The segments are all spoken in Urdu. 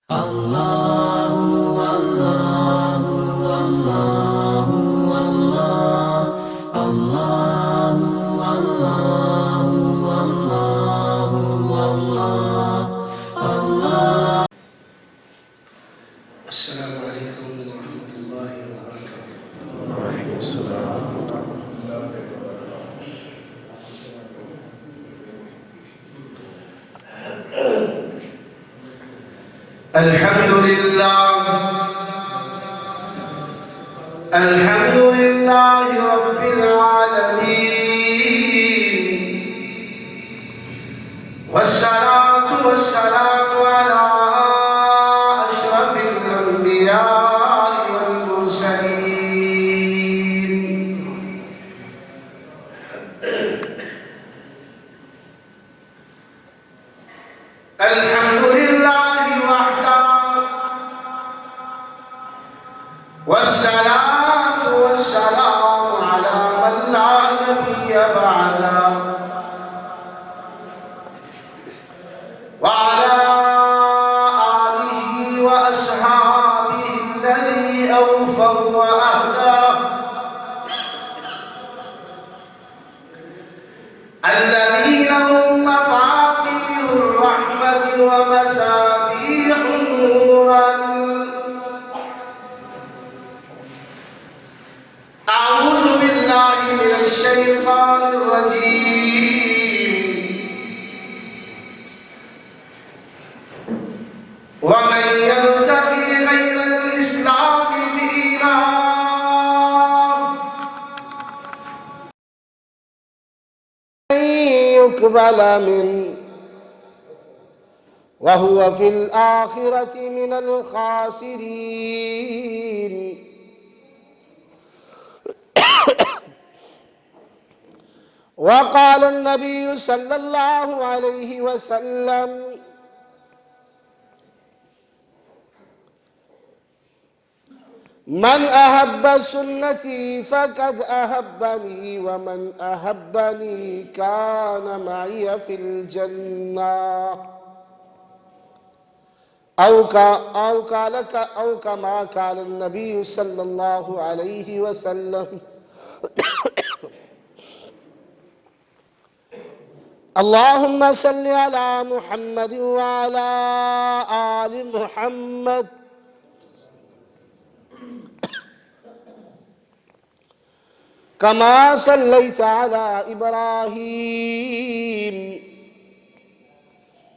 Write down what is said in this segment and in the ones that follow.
السلام عليكم ورحمة الله وبركاته. وعليكم السلام ورحمة الله. الحمد لله الحمد لله رب العالمين، والصلاة والسلام على أشرف الأنبياء والمرسلين. الحمد لله وحده، والصلاة والسلام على من لا نبي بعده، وعلى آله وأصحابه الذي أوفوا وأهداه، الذين هم مفاتيح الرحمة ومصابيح النور. أعوذ بالله من الشيطان الرجيم. ومن يبتغي غير الإسلام دينا يقبل منه وهو في الآخرة من الخاسرين. وقال النبي صلى الله عليه وسلم: من أحب سنتي فقد أحبني، ومن أحبني كان معي في الجنة، أو كما قال النبي صلى الله عليه وسلم. اللهم صل على محمد وعلى آل محمد كما صليت على إبراهيم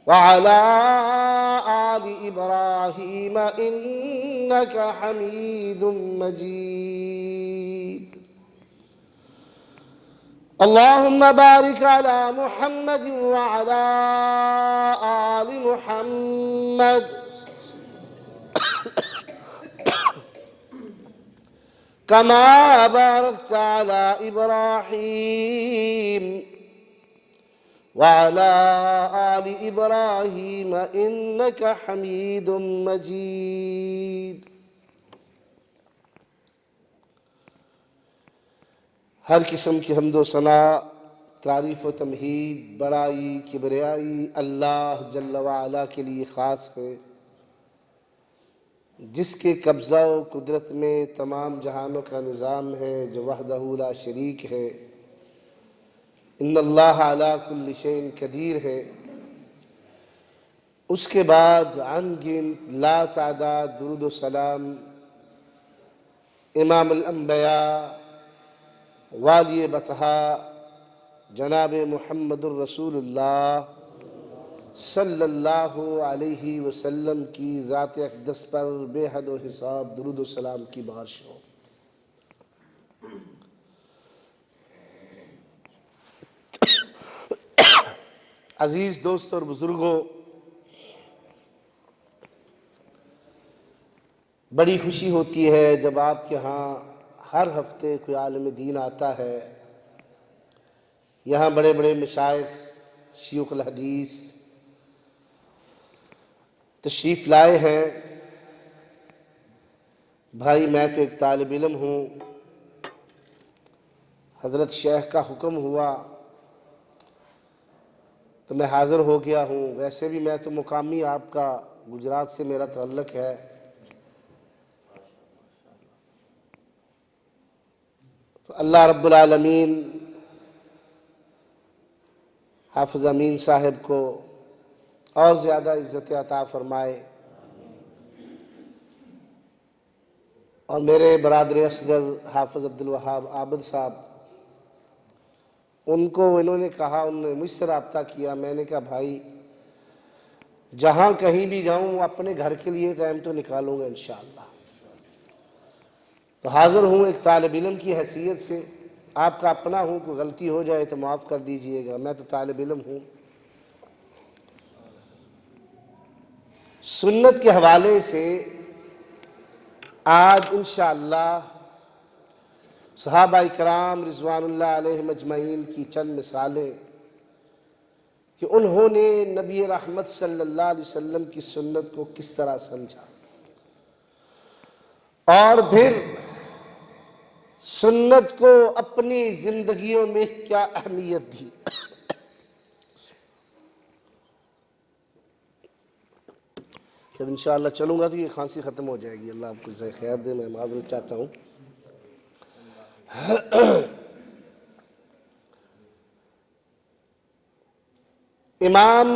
وعلى آل إبراهيم إنك حميد مجيد. اللهم بارك على محمد وعلى آل محمد كما باركت على إبراهيم وعلى آل إبراهيم إنك حميد مجيد. ہر قسم کی حمد و ثنا، تعریف و تمہید، بڑائی، کبریائی اللہ جل وعلا کے لیے خاص ہے، جس کے قبضہ و قدرت میں تمام جہانوں کا نظام ہے، جو وحدہ لا شریک ہے۔ ان اللہ علی کل شیء قدیر ہے۔ اس کے بعد عن گنت لا تعداد درود و سلام امام الانبیاء والی بطحا جناب محمد الرسول اللہ صلی اللہ علیہ وسلم کی ذات اقدس پر بے حد و حساب درود و سلام کی بارش ہو۔ عزیز دوست اور بزرگوں، بڑی خوشی ہوتی ہے جب آپ کے ہاں ہر ہفتے کوئی عالم دین آتا ہے۔ یہاں بڑے بڑے مشائخ، شیوخ الحدیث تشریف لائے ہیں۔ بھائی میں تو ایک طالب علم ہوں، حضرت شیخ کا حکم ہوا تو میں حاضر ہو گیا ہوں۔ ویسے بھی میں تو مقامی آپ کا گجرات سے میرا تعلق ہے. تو اللہ رب العالمین حافظ امین صاحب کو اور زیادہ عزت عطا فرمائے، اور میرے برادر اصغر حافظ عبدالوہاب عابد صاحب، ان کو انہوں نے کہا، انہوں نے مجھ سے رابطہ کیا. میں نے کہا بھائی جہاں کہیں بھی جاؤں اپنے گھر کے لیے ٹائم تو نکالوں گا انشاءاللہ. تو حاضر ہوں ایک طالب علم کی حیثیت سے. آپ کا اپنا ہوں، کوئی غلطی ہو جائے تو معاف کر دیجئے گا، میں تو طالب علم ہوں. سنت کے حوالے سے آج انشاءاللہ صحابہ کرام رضوان اللہ علیہم اجمعین کی چند مثالیں کہ انہوں نے نبی رحمت صلی اللہ علیہ وسلم کی سنت کو کس طرح سمجھا اور پھر سنت کو اپنی زندگیوں میں کیا اہمیت دی. جب انشاءاللہ چلوں گا تو یہ کھانسی ختم ہو جائے گی. اللہ آپ کو جزائے خیر دے. میں معذرت چاہتا ہوں. امام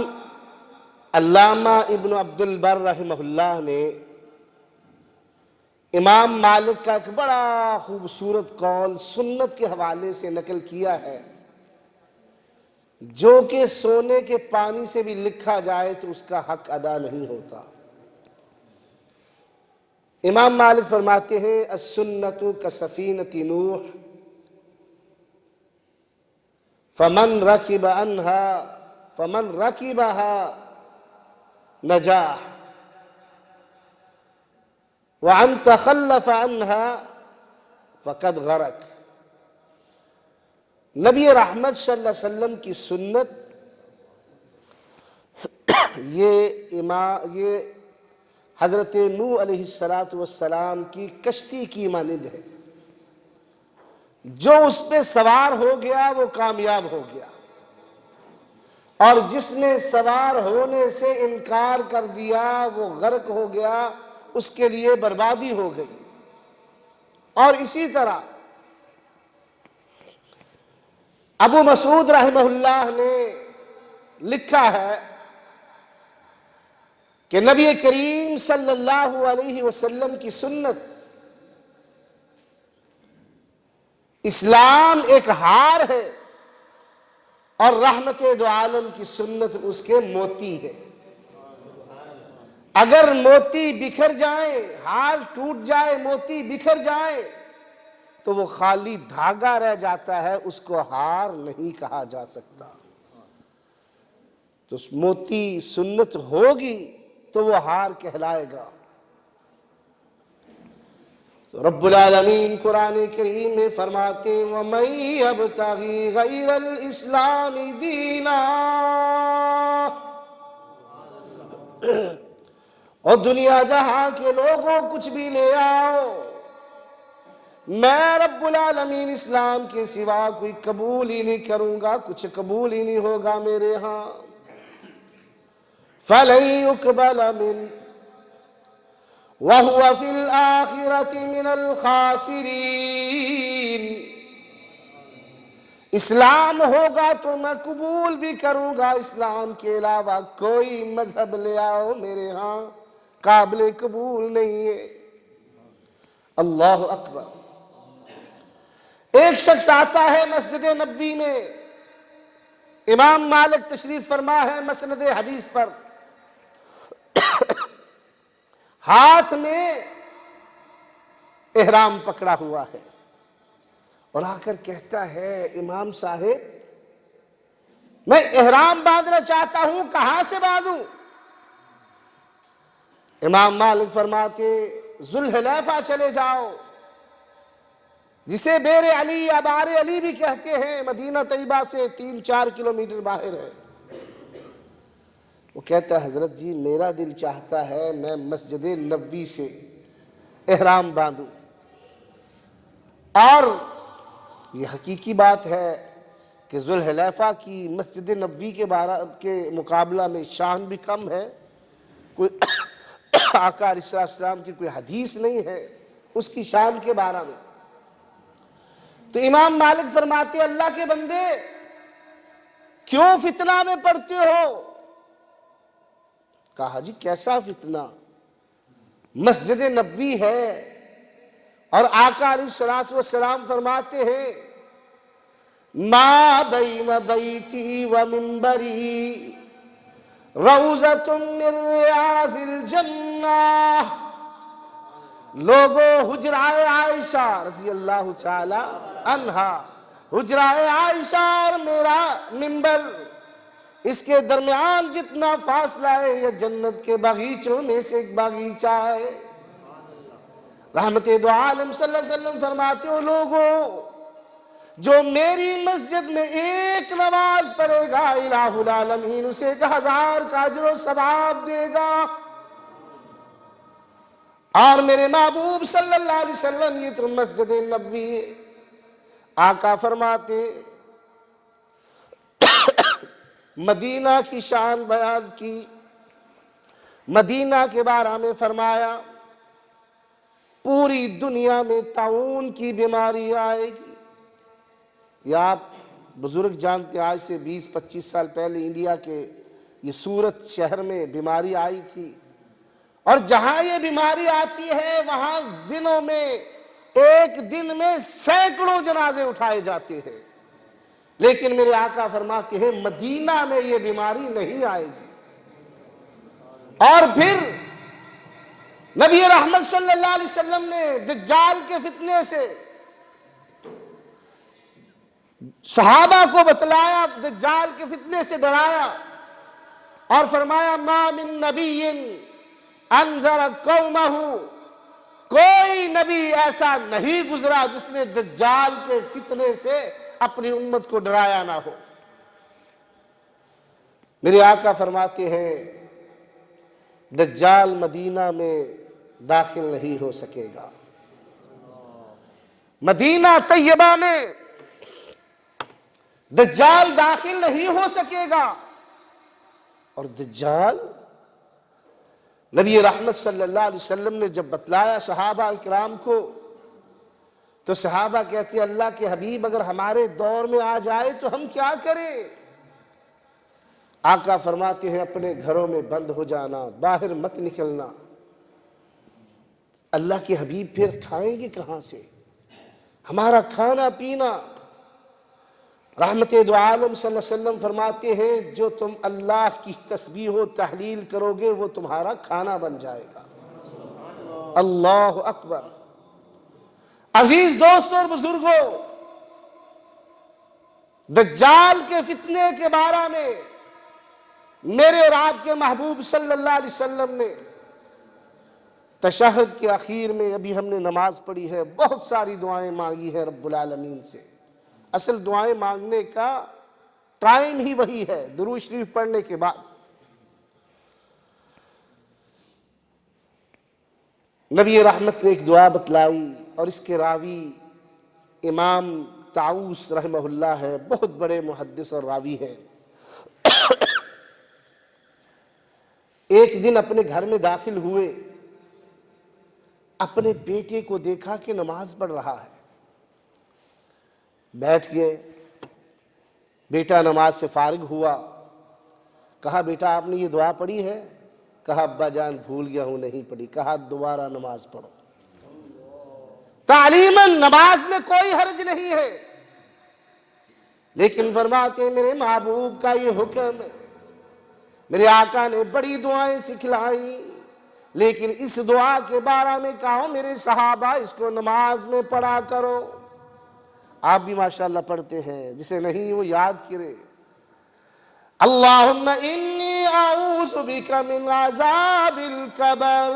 علامہ ابن عبد البر رحمہ اللہ نے امام مالک کا ایک بڑا خوبصورت قول سنت کے حوالے سے نقل کیا ہے، جو کہ سونے کے پانی سے بھی لکھا جائے تو اس کا حق ادا نہیں ہوتا. امام مالک فرماتے ہیں السنت کسفینۃ نوح فمن رکبها نجاح وعن تخلف عنها فقد غرق. نبی رحمت صلی اللہ علیہ وسلم کی سنت یہ حضرت نوح علیہ السلام کی کشتی کی مانند ہے. جو اس پہ سوار ہو گیا وہ کامیاب ہو گیا، اور جس نے سوار ہونے سے انکار کر دیا وہ غرق ہو گیا، اس کے لیے بربادی ہو گئی. اور اسی طرح ابو مسعود رحمہ اللہ نے لکھا ہے کہ نبی کریم صلی اللہ علیہ وسلم کی سنت، اسلام ایک ہار ہے اور رحمت دو عالم کی سنت اس کے موتی ہے. اگر موتی بکھر جائیں، ہار ٹوٹ جائے، موتی بکھر جائے تو وہ خالی دھاگا رہ جاتا ہے، اس کو ہار نہیں کہا جا سکتا. تو موتی سنت ہوگی تو وہ ہار کہلائے گا. تو رب العالمین قرآن کریم میں فرماتے وَمَن يَبْتَغِ غَيْرَ الْإِسْلَامِ دِينًا، اور دنیا جہاں کے لوگوں کچھ بھی لے آؤ، میں رب العالمین اسلام کے سوا کوئی قبول ہی نہیں کروں گا، کچھ قبول ہی نہیں ہوگا میرے ہاں. فَلَن يُقْبَلَ مِنْهُ وَهُوَ فِي الْآخِرَةِ مِنَ الْخَاسِرِينَ. اسلام ہوگا تو میں قبول بھی کروں گا، اسلام کے علاوہ کوئی مذہب لے آؤ میرے ہاں قابل قبول نہیں ہے. اللہ اکبر. ایک شخص آتا ہے مسجد نبوی میں، امام مالک تشریف فرما ہے مسند حدیث پر، ہاتھ میں احرام پکڑا ہوا ہے، اور آ کر کہتا ہے امام صاحب میں احرام باندھنا چاہتا ہوں، کہاں سے باندھوں؟ امام مالک فرماتے ذوالحلیفہ چلے جاؤ، جسے بیر علی یا بار علی بھی کہتے ہیں، مدینہ طیبہ سے 3-4 کلومیٹر باہر ہے. وہ کہتا ہے حضرت جی میرا دل چاہتا ہے میں مسجد نبوی سے احرام باندھوں. اور یہ حقیقی بات ہے کہ ذوالحلیفہ کی مسجد نبوی کے مقابلہ میں شان بھی کم ہے، کوئی آقا علیہ السلام کی کوئی حدیث نہیں ہے اس کی شان کے بارے میں۔ تو امام مالک فرماتے ہیں اللہ کے بندے کیوں فتنہ میں پڑتے ہو؟ کہا جی کیسا فتنہ؟ مسجد نبوی ہے اور آقا علیہ السلام فرماتے ہیں ما بین بیتی و منبری روضۃ من ریاض الجنہ۔ لوگو حجرہ عائشہ رضی اللہ تعالی عنہا، حجرہ عائشہ اور میرا منبر، اس کے درمیان جتنا فاصلہ ہے یہ جنت کے باغیچوں میں سے ایک باغیچہ ہے۔ رحمت دو عالم صلی اللہ علیہ وسلم فرماتے ہو لوگو جو میری مسجد میں ایک نماز پڑھے گا الہ العالمین اسے 1000 کا اجر و ثواب دے گا۔ اور میرے محبوب صلی اللہ علیہ وسلم یہ تو مسجد نبوی ہے۔ آقا فرماتے مدینہ کی شان بیان کی، مدینہ کے بارے میں فرمایا پوری دنیا میں طاعون کی بیماری آئے گی۔ یا آپ بزرگ جانتے ہیں آج سے 20-25 سال پہلے انڈیا کے یہ سورت شہر میں بیماری آئی تھی، اور جہاں یہ بیماری آتی ہے وہاں دنوں میں ایک دن میں سینکڑوں جنازے اٹھائے جاتے ہیں، لیکن میرے آقا فرماتے ہیں مدینہ میں یہ بیماری نہیں آئے گی۔ اور پھر نبی رحمت صلی اللہ علیہ وسلم نے دجال کے فتنے سے صحابہ کو بتلایا، دجال کے فتنے سے ڈرایا اور فرمایا ما من نبی انذر قومہ، کوئی نبی ایسا نہیں گزرا جس نے دجال کے فتنے سے اپنی امت کو ڈرایا نہ ہو۔ میرے آقا فرماتے ہیں دجال مدینہ میں داخل نہیں ہو سکے گا، مدینہ طیبہ میں دجال داخل نہیں ہو سکے گا۔ اور دجال نبی رحمت صلی اللہ علیہ وسلم نے جب بتلایا صحابہ اکرام کو تو صحابہ کہتے ہیں اللہ کے حبیب اگر ہمارے دور میں آ جائے تو ہم کیا کریں؟ آقا فرماتے ہیں اپنے گھروں میں بند ہو جانا، باہر مت نکلنا۔ اللہ کے حبیب پھر کھائیں گے کہاں سے؟ ہمارا کھانا پینا۔ رحمت دو عالم صلی اللہ علیہ وسلم فرماتے ہیں جو تم اللہ کی تسبیح و تحلیل کرو گے وہ تمہارا کھانا بن جائے گا۔ اللہ اکبر۔ عزیز دوستوں اور بزرگوں، دجال کے فتنے کے بارے میں میرے اور آپ کے محبوب صلی اللہ علیہ وسلم نے تشہد کے اخیر میں ابھی ہم نے نماز پڑھی ہے، بہت ساری دعائیں مانگی ہیں رب العالمین سے۔ اصل دعائیں مانگنے کا ٹائم ہی وہی ہے درود شریف پڑھنے کے بعد۔ نبی رحمت نے ایک دعا بتلائی اور اس کے راوی امام طاؤس رحمہ اللہ ہے، بہت بڑے محدث اور راوی ہیں۔ ایک دن اپنے گھر میں داخل ہوئے، اپنے بیٹے کو دیکھا کہ نماز پڑھ رہا ہے، بیٹھ گئے۔ بیٹا نماز سے فارغ ہوا، کہا بیٹا آپ نے یہ دعا پڑھی ہے؟ کہا ابا جان بھول گیا ہوں نہیں پڑھی۔ کہا دوبارہ نماز پڑھو۔ تعلیماً نماز میں کوئی حرج نہیں ہے، لیکن فرماتے ہیں میرے محبوب کا یہ حکم ہے، میرے آقا نے بڑی دعائیں سکھلائی لیکن اس دعا کے بارے میں کہا میرے صحابہ اس کو نماز میں پڑھا کرو۔ آپ بھی ماشاءاللہ پڑھتے ہیں، جسے نہیں وہ یاد کرے۔ اللہم انی اعوذ بک من عذاب القبر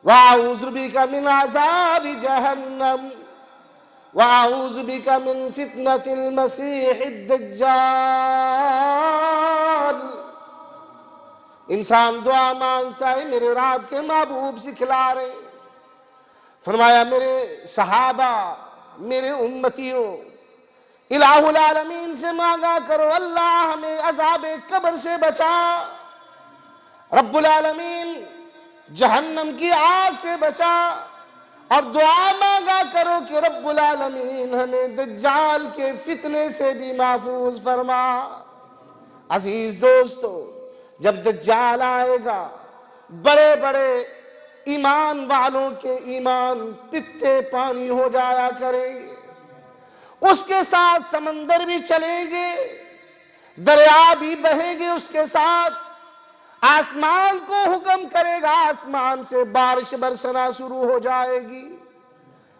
واعوذ بک من عذاب جہنم واعوذ بک من فتنة المسیح الدجال۔ انسان دعا مانگتا ہے، میرے اور آپ کے محبوب سکھلا رہے، فرمایا میرے صحابہ، میرے امتیوں، الہ العالمین سے مانگا کرو اللہ ہمیں عذاب قبر سے بچا، رب العالمین جہنم کی آگ سے بچا، اور دعا مانگا کرو کہ رب العالمین ہمیں دجال کے فتنے سے بھی محفوظ فرما۔ عزیز دوستو، جب دجال آئے گا بڑے بڑے ایمان والوں کے ایمان پتے پانی ہو جایا کریں گے، اس کے ساتھ سمندر بھی چلیں گے، دریا بھی بہیں گے اس کے ساتھ، آسمان کو حکم کرے گا، آسمان سے بارش برسنا شروع ہو جائے گی،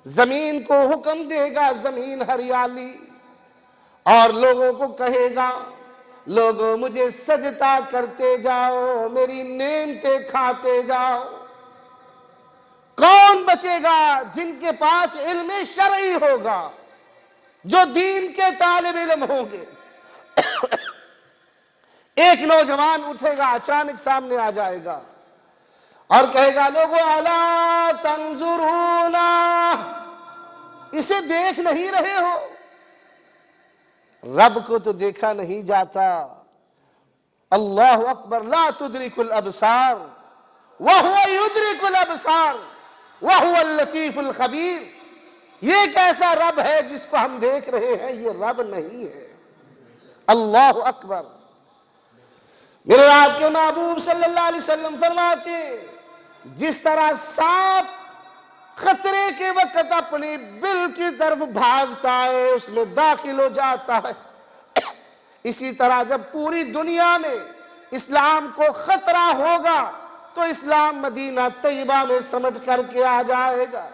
زمین کو حکم دے گا، زمین ہریالی، اور لوگوں کو کہے گا لوگوں مجھے سجدہ کرتے جاؤ، میری نعمتیں کھاتے جاؤ۔ کون بچے گا؟ جن کے پاس علم شرعی ہوگا، جو دین کے طالب علم ہوں گے۔ ایک نوجوان اٹھے گا، اچانک سامنے آ جائے گا اور کہے گا لوگو الا تنظرون، اسے دیکھ نہیں رہے ہو؟ رب کو تو دیکھا نہیں جاتا۔ اللہ اکبر، لا تدرک الابصار وہو یدرک الابصار وہو اللطیف الخبیر۔ یہ کیسا رب ہے جس کو ہم دیکھ رہے ہیں؟ یہ رب نہیں ہے۔ اللہ اکبر۔ میرے آپ کے محبوب صلی اللہ علیہ وسلم فرماتے جس طرح سانپ خطرے کے وقت اپنی بل کی طرف بھاگتا ہے، اس میں داخل ہو جاتا ہے، اسی طرح جب پوری دنیا میں اسلام کو خطرہ ہوگا تو اسلام مدینہ طیبہ میں سمٹ کر کے آ جائے گا۔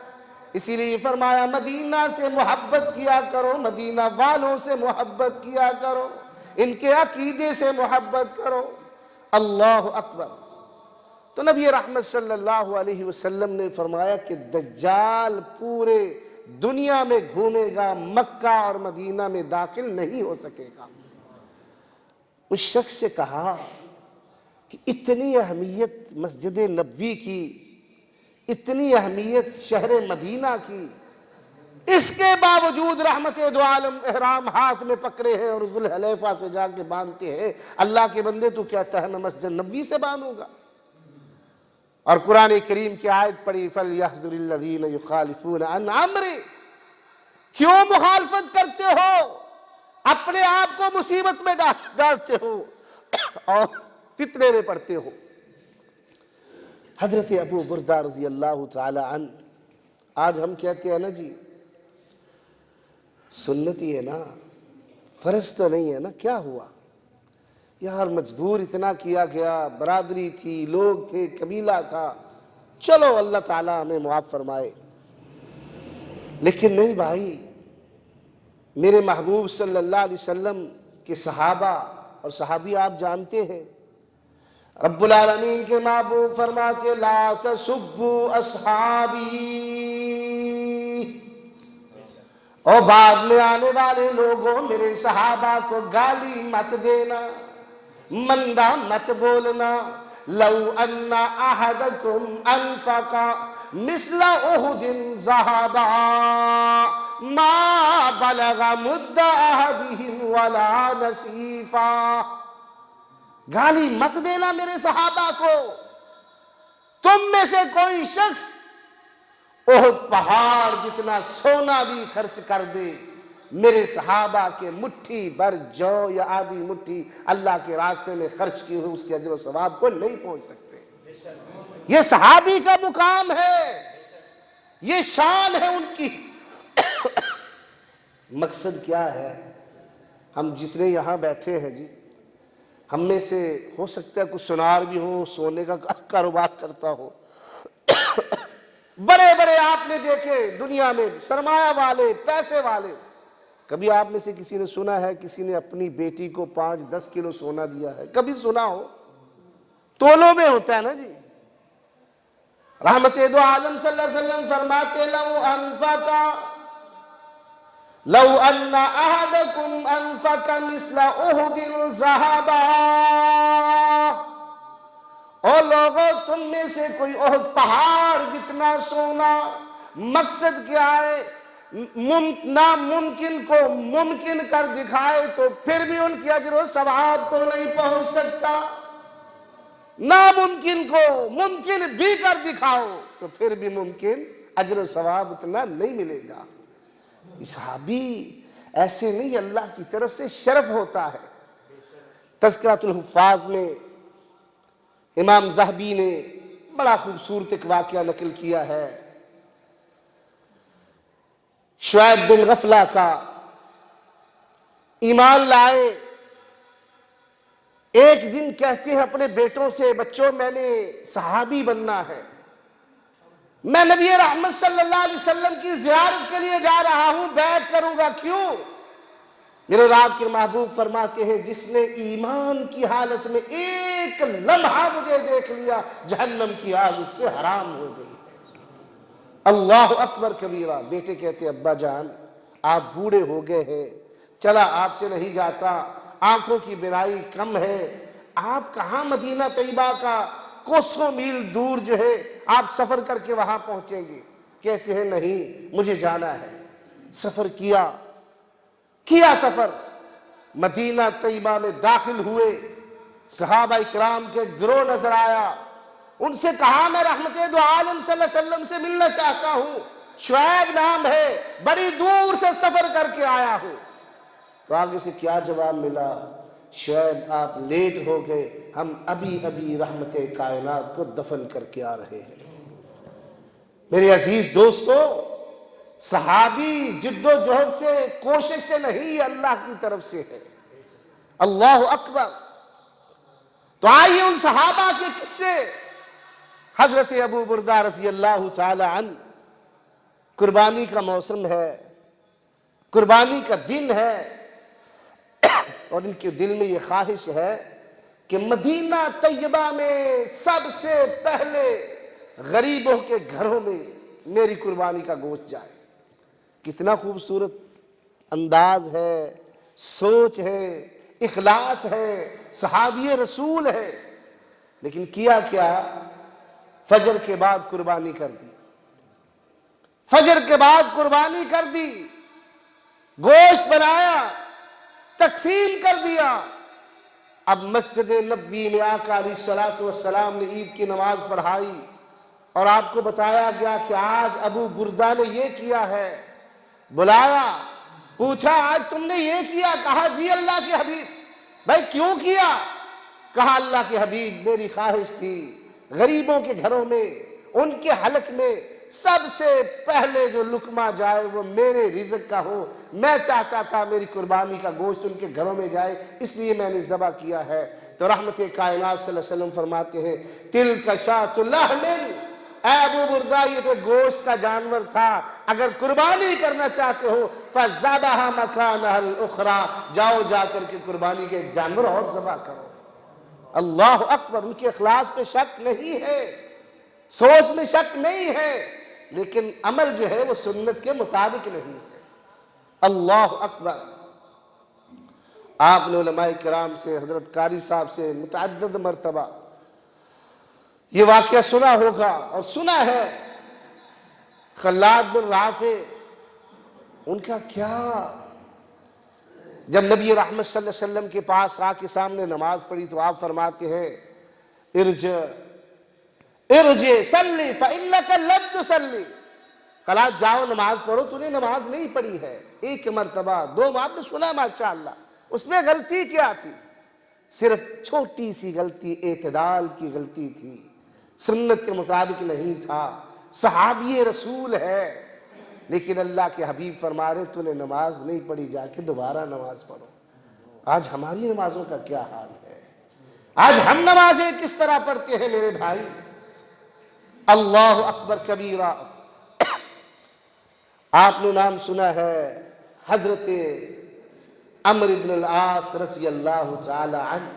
اسی لیے فرمایا مدینہ سے محبت کیا کرو، مدینہ والوں سے محبت کیا کرو، ان کے عقیدے سے محبت کرو۔ اللہ اکبر۔ تو نبی رحمت صلی اللہ علیہ وسلم نے فرمایا کہ دجال پورے دنیا میں گھومے گا، مکہ اور مدینہ میں داخل نہیں ہو سکے گا۔ اس شخص سے کہا کہ اتنی اہمیت مسجد نبوی کی، اتنی اہمیت شہر مدینہ کی، اس کے باوجود رحمت دو عالم احرام ہاتھ میں پکڑے ہیں اور ذوالحلیفہ سے جا کے باندھتے ہیں۔ اللہ کے بندے تو کہتا ہے میں مسجد نبوی سے باندھوں گا۔ اور قرآن کریم کی آیت پڑھی فَلْيَحْذَرِ الَّذِينَ يُخَالِفُونَ عَنْ أَمْرِهِ، کیوں مخالفت کرتے ہو؟ اپنے آپ کو مصیبت میں ڈالتے ہو اور فتنے میں پڑتے ہو۔ حضرت ابو بردہ رضی اللہ تعالی عنہ، آج ہم کہتے ہیں نا جی سنتی ہے نا، فرض تو نہیں ہے نا، کیا ہوا یار، مجبور اتنا کیا گیا، برادری تھی، لوگ تھے، قبیلہ تھا، چلو اللہ تعالیٰ ہمیں معاف فرمائے۔ لیکن نہیں بھائی، میرے محبوب صلی اللہ علیہ وسلم کے صحابہ اور صحابی آپ جانتے ہیں، رب العالمین کے محبوب فرماتے لا تسبوا اصحابی، اور بعد میں آنے والے لوگوں میرے صحابہ کو گالی مت دینا، مندہ مت بولنا۔ لو ان احدکم انفق مثل احد ذهبا ما بلغ مد احدهم ولا نصیفا۔ گالی مت دینا میرے صحابہ کو۔ تم میں سے کوئی شخص احد پہاڑ جتنا سونا بھی خرچ کر دے، میرے صحابہ کے مٹھی بھر جو یا آدھی مٹھی اللہ کے راستے میں خرچ کی ہوئی اس کے اجر و ثواب کو نہیں پہنچ سکتے۔ یہ صحابی کا مقام ہے، یہ شان ہے ان کی۔ مقصد کیا ہے؟ ہم جتنے یہاں بیٹھے ہیں جی، ہم میں سے ہو سکتا ہے کچھ سنار بھی ہو، سونے کا کاروبار کرتا ہو، بڑے بڑے آپ نے دیکھے دنیا میں سرمایہ والے، پیسے والے۔ کبھی آپ میں سے کسی نے سنا ہے کسی نے اپنی بیٹی کو 5-10 کلو سونا دیا ہے؟ کبھی سنا ہو؟ تولوں میں ہوتا ہے نا جی۔ رحمت دو عالم صلی اللہ علیہ وسلم فرماتے لو ان احدکم انفق مثل احد ذهبا، اور لوگوں تم میں سے کوئی احد پہاڑ جتنا سونا، مقصد کیا ہے؟ ناممکن کو ممکن کر دکھائے تو پھر بھی ان کی اجر و ثواب کو نہیں پہنچ سکتا۔ ناممکن کو ممکن بھی کر دکھاؤ تو پھر بھی ممکن اجر و ثواب اتنا نہیں ملے گا۔ صحابی ایسے نہیں، اللہ کی طرف سے شرف ہوتا ہے۔ تذکرۃ الحفاظ میں امام ذہبی نے بڑا خوبصورت ایک واقعہ نقل کیا ہے، شعیب بن غفلہ کا۔ ایمان لائے، ایک دن کہتے ہیں اپنے بیٹوں سے، بچوں میں نے صحابی بننا ہے، میں نبی رحمت صلی اللہ علیہ وسلم کی زیارت کے لیے جا رہا ہوں، بیعت کروں گا۔ کیوں؟ میرے رب کے محبوب فرماتے ہیں جس نے ایمان کی حالت میں ایک لمحہ مجھے دیکھ لیا، جہنم کی آگ اس پہ حرام ہو گئی ہے۔ اللہ اکبر کبیرہ۔ بیٹے کہتے ہیں ابا جان آپ بوڑھے ہو گئے ہیں، چلا آپ سے نہیں جاتا، آنکھوں کی بینائی کم ہے، آپ کہاں مدینہ طیبہ کا کوسوں میل دور جو ہے آپ سفر کر کے وہاں پہنچیں گے؟ کہتے ہیں نہیں مجھے جانا ہے۔ سفر کیا سفر، مدینہ طیبہ میں داخل ہوئے، صحابہ کرام کے گروہ نظر آیا، ان سے کہا میں رحمت دو عالم صلی اللہ علیہ وسلم سے ملنا چاہتا ہوں، شعیب نام ہے، بڑی دور سے سفر کر کے آیا ہوں۔ تو آگے سے کیا جواب ملا؟ شعیب آپ لیٹ ہو گئے، ہم ابھی ابھی رحمت کائنات کو دفن کر کے آ رہے ہیں۔ میرے عزیز دوستو، صحابی جد و جہد سے، کوشش سے نہیں، اللہ کی طرف سے ہے۔ اللہ اکبر۔ تو آئیے ان صحابہ کے قصے۔ حضرت ابو بردہ رضی اللہ تعالی عنہ، قربانی کا موسم ہے، قربانی کا دن ہے، اور ان کے دل میں یہ خواہش ہے کہ مدینہ طیبہ میں سب سے پہلے غریبوں کے گھروں میں میری قربانی کا گوشت جائے۔ کتنا خوبصورت انداز ہے، سوچ ہے، اخلاص ہے، صحابی رسول ہے۔ لیکن کیا کیا؟ فجر کے بعد قربانی کر دی، فجر کے بعد قربانی کر دی، گوشت بنایا، تقسیم کر دیا۔ اب مسجد نبوی میں آقا علیہ الصلوۃ والسلام نے عید کی نماز پڑھائی، اور آپ کو بتایا گیا کہ آج ابو بردہ نے یہ کیا ہے۔ بلایا، پوچھا آج تم نے یہ کیا؟ کہا جی اللہ کے حبیب۔ بھائی کیوں کیا؟ کہا اللہ کے حبیب میری خواہش تھی غریبوں کے گھروں میں، ان کے حلق میں سب سے پہلے جو لقمہ جائے وہ میرے رزق کا ہو۔ میں چاہتا تھا میری قربانی کا گوشت ان کے گھروں میں جائے، اس لیے میں نے ذبح کیا ہے۔ تو رحمت کائنات صلی اللہ علیہ وسلم فرماتے ہیں تِلْكَ شَاةُ لَحْمٍ، اے ابو بردہ یہ تو گوشت کا جانور تھا، اگر قربانی کرنا چاہتے ہو فَذَبَحَ مَكَانَهَا الْأُخْرَى، جاؤ جا کر کے قربانی کے ایک جانور اور ذبح کرو۔ اللہ اکبر۔ ان کے اخلاص پہ شک نہیں ہے، سوچ میں شک نہیں ہے، لیکن عمل جو ہے وہ سنت کے مطابق نہیں ہے۔ اللہ اکبر۔ آپ نے علماء کرام سے، حضرت قاری صاحب سے متعدد مرتبہ یہ واقعہ سنا ہوگا، اور سنا ہے۔ خلاد بن رافع، ان کا کیا، جب نبی رحمت صلی اللہ علیہ وسلم کے پاس آ کے سامنے نماز پڑھی تو آپ فرماتے ہیں ارجع صلی فإنک لم تصلی، خلاد جاؤ نماز پڑھو، تو نے نماز نہیں پڑھی ہے۔ ایک مرتبہ، دو آپ نے سنا ماشاءاللہ، اس میں غلطی کیا تھی؟ صرف چھوٹی سی غلطی، اعتدال کی غلطی تھی، سنت کے مطابق نہیں تھا، صحابی رسول ہے۔ لیکن اللہ کے حبیب فرما رہے تو نے نماز نہیں پڑھی، جا کے دوبارہ نماز پڑھو۔ آج ہماری نمازوں کا کیا حال ہے؟ آج ہم نمازیں کس طرح پڑھتے ہیں میرے بھائی؟ اللہ اکبر کبیرہ۔ آپ نے نام سنا ہے حضرت عمرو بن العاص رضی اللہ تعالی عنہ،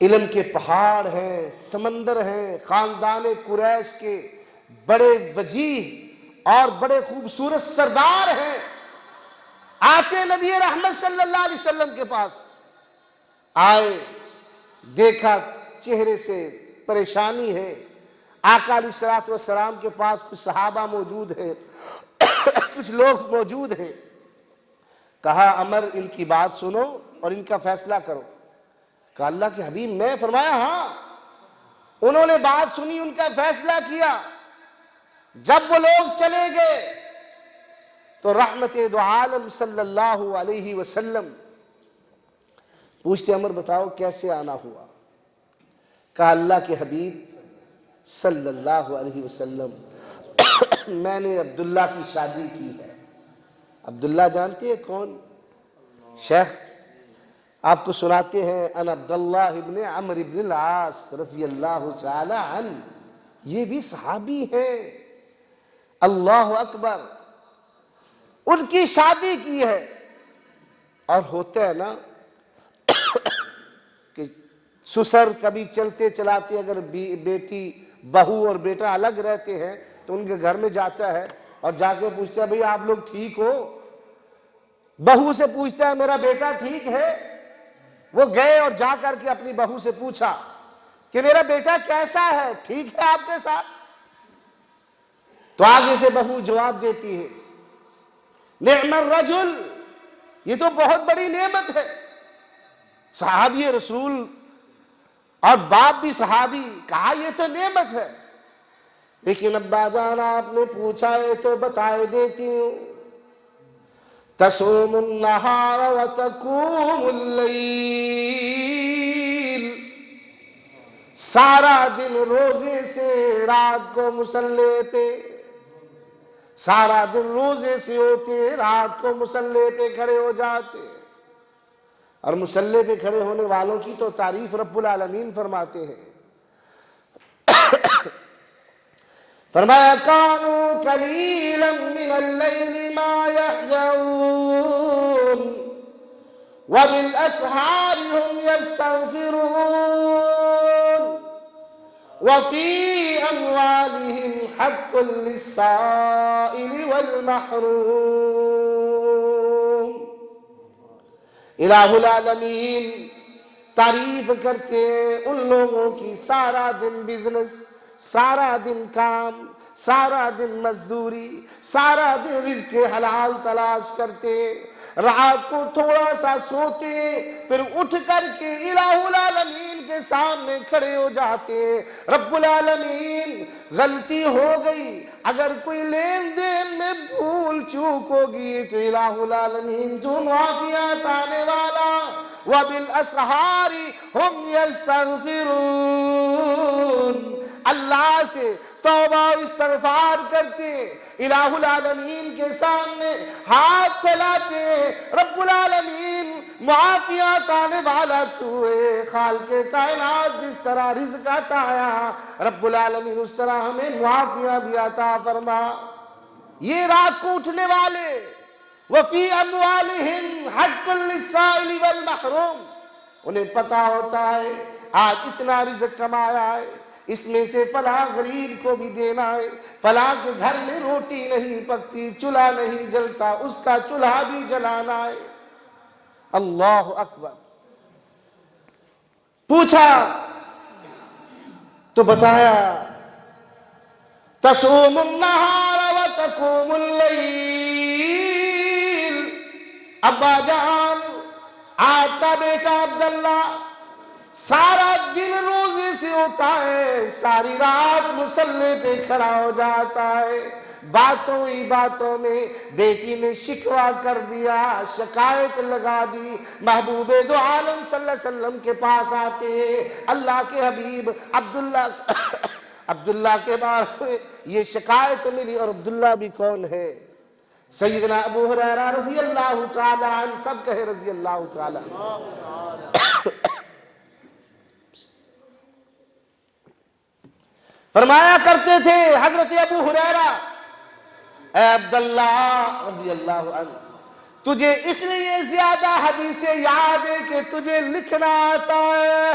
علم کے پہاڑ ہیں، سمندر ہیں، خاندان قریش کے بڑے وجیہ اور بڑے خوبصورت سردار ہیں۔ آتے نبی رحمت صلی اللہ علیہ وسلم کے پاس آئے، دیکھا چہرے سے پریشانی ہے، آقا علیہ الصلوۃ والسلام کے پاس کچھ صحابہ موجود ہیں، کچھ لوگ موجود ہیں۔ کہا عمر ان کی بات سنو اور ان کا فیصلہ کرو۔ کہا اللہ کے حبیب میں؟ فرمایا ہاں۔ انہوں نے بات سنی، ان کا فیصلہ کیا۔ جب وہ لوگ چلے گئے تو رحمت دو عالم صلی اللہ علیہ وسلم پوچھتے عمر بتاؤ کیسے آنا ہوا؟ کہا اللہ کے حبیب صلی اللہ علیہ وسلم میں نے عبداللہ کی شادی کی ہے۔ عبداللہ جانتے ہیں کون؟ شیخ آپ کو سناتے ہیں، انا عبداللہ ابن عمرو ابن العاص رضی اللہ تعالی عنہ، یہ بھی صحابی ہیں۔ اللہ اکبر، ان کی شادی کی ہے۔ اور ہوتا ہے نا کہ سسر کبھی چلتے چلاتے اگر بیٹی بہو اور بیٹا الگ رہتے ہیں تو ان کے گھر میں جاتا ہے اور جا کے پوچھتا ہے بھئی آپ لوگ ٹھیک ہو؟ بہو سے پوچھتا ہے میرا بیٹا ٹھیک ہے؟ وہ گئے اور جا کر کے اپنی بہو سے پوچھا کہ میرا بیٹا کیسا ہے، ٹھیک ہے آپ کے ساتھ؟ تو آگے سے بہو جواب دیتی ہے نعم الرجل، یہ تو بہت بڑی نعمت ہے، صحابی رسول اور باپ بھی صحابی، کہا یہ تو نعمت ہے، لیکن ابا جان آپ نے پوچھا ہے تو بتائے دیتی ہوں، تصوم النہار وتقوم اللیل، سارا دن روزے سے رات کو مصلی پہ، سارا دن روزے سے ہوتے رات کو مصلی پہ کھڑے ہو جاتے، اور مصلی پہ کھڑے ہونے والوں کی تو تعریف رب العالمین فرماتے ہیں۔ فرمایا کانوا قلیلا من اللیل ما یہجعون وبالاسحار هم یستغفرون وفی اموالهم حق للسائل والمحروم۔ الہ العالمین تعریف کرتے ہیں ان لوگوں کی، سارا دن بزنس، سارا دن کام، سارا دن مزدوری، سارا دن رزق حلال تلاش کرتے، رات کو تھوڑا سا سوتے، پھر اٹھ کر کے الہ العالمین کے سامنے کھڑے ہو جاتے۔ رب العالمین غلطی ہو گئی، اگر کوئی لین دین میں بھول چوک ہوگی تو الہ العالمین جو معافیات آنے والا، وَبِالْأَسْحَارِ هُمْ يَسْتَغْفِرُونَ، اللہ سے توبہ و استغفار کرتے، الہ العالمین کے سامنے ہاتھ پھیلاتے، رب العالمین معافیات آنے والا تو ہے، خالق کائنات جس طرح رزق عطا آیا رب العالمین اس طرح ہمیں معافیاں بھی عطا فرما۔ یہ رات کو اٹھنے والے، وفی اموالہم حق للسائل والمحروم، انہیں پتا ہوتا ہے آج اتنا رزق کمایا ہے، اس میں سے فلاں غریب کو بھی دینا ہے، فلاں کے گھر میں روٹی نہیں پکتی، چولہا نہیں جلتا، اس کا چولہا بھی جلانا ہے۔ اللہ اکبر۔ پوچھا تو بتایا تصوم النہار وتقوم اللیل، ابا جان آپ کا بیٹا عبداللہ سارا دن روزے سے ہوتا ہے، ساری رات مصلی پہ کھڑا ہو جاتا ہے، باتوں ہی باتوں میں بیٹی نے شکوہ کر دیا، شکایت لگا دی، محبوب دو عالم صلی اللہ علیہ وسلم کے پاس آتے، اللہ کے حبیب عبداللہ کے بارے میں یہ شکایت ملی، اور عبداللہ بھی کون ہے؟ سیدنا ابو ہریرہ رضی اللہ تعالی عنہ، سب کہے رضی اللہ تعالی عنہ۔ فرمایا کرتے تھے حضرت ابو ہریرہ، اے عبداللہ رضی اللہ عنہ، تجھے اس لیے زیادہ حدیثیں یاد ہے کہ تجھے لکھنا آتا ہے،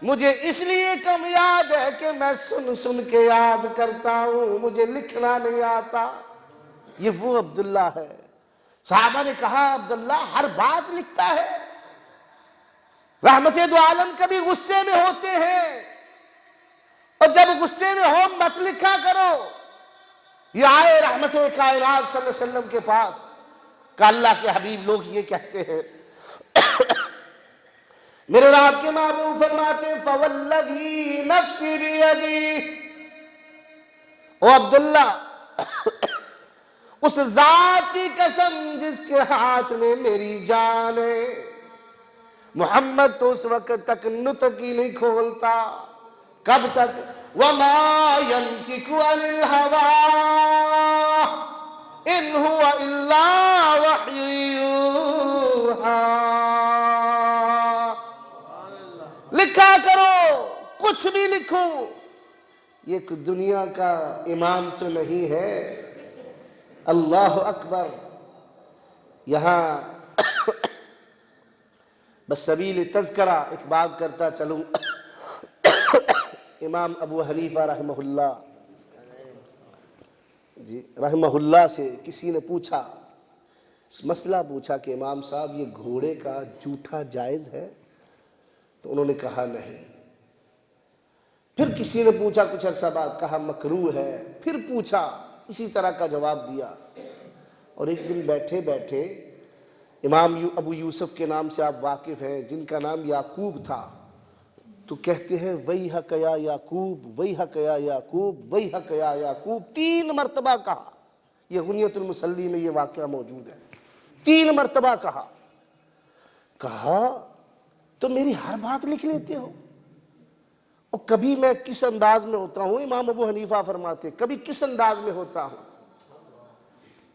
مجھے اس لیے کم یاد ہے کہ میں سن سن کے یاد کرتا ہوں، مجھے لکھنا نہیں آتا۔ یہ وہ عبداللہ ہے۔ صحابہ نے کہا عبداللہ ہر بات لکھتا ہے، رحمت دو عالم کبھی غصے میں ہوتے ہیں، اور جب غصے میں ہو مت لکھا کرو۔ یہ آئے رحمت کائنات صلی اللہ علیہ وسلم کے پاس کہ اللہ کے حبیب لوگ یہ کہتے ہیں میرے آپ کے محبوب فرماتے ہیں فوالذی نفسی بیدی، او عبداللہ اس ذات کی قسم جس کے ہاتھ میں میری جان ہے، محمد تو اس وقت تک نطق ہی نہیں کھولتا، کب تک؟ وَمَا يَنْتِقُ عَنِ الْهَوَىٰ إِنْ هُوَ إِلَّا وَحْيٌ يُوحَىٰ۔ لکھا کرو، کچھ بھی لکھو، یہ دنیا کا امام تو نہیں ہے۔ اللہ اکبر۔ یہاں بس سبیل تذکرہ ایک بات کرتا چلوں۔ امام ابو حنیفہ رحمہ اللہ رحمہ اللہ سے کسی نے پوچھا، مسئلہ پوچھا کہ امام صاحب یہ گھوڑے کا جوٹا جائز ہے؟ تو انہوں نے کہا نہیں۔ پھر کسی نے پوچھا کچھ عرصہ بعد، کہا مکروہ ہے۔ پھر پوچھا، اسی طرح کا جواب دیا۔ اور ایک دن بیٹھے بیٹھے امام ابو یوسف کے نام سے آپ واقف ہیں، جن کا نام یعقوب تھا، تو کہتے ہیں ویحک یا یعقوب، ویحک یا یعقوب، ویحک یا یعقوب، 3 مرتبہ کہا۔ یہ غنیۃ المصلی میں یہ واقعہ موجود ہے، 3 مرتبہ کہا تو میری ہر بات لکھ لیتے ہو؟ اور کبھی میں کس انداز میں ہوتا ہوں، امام ابو حنیفہ فرماتے کبھی کس انداز میں ہوتا ہوں،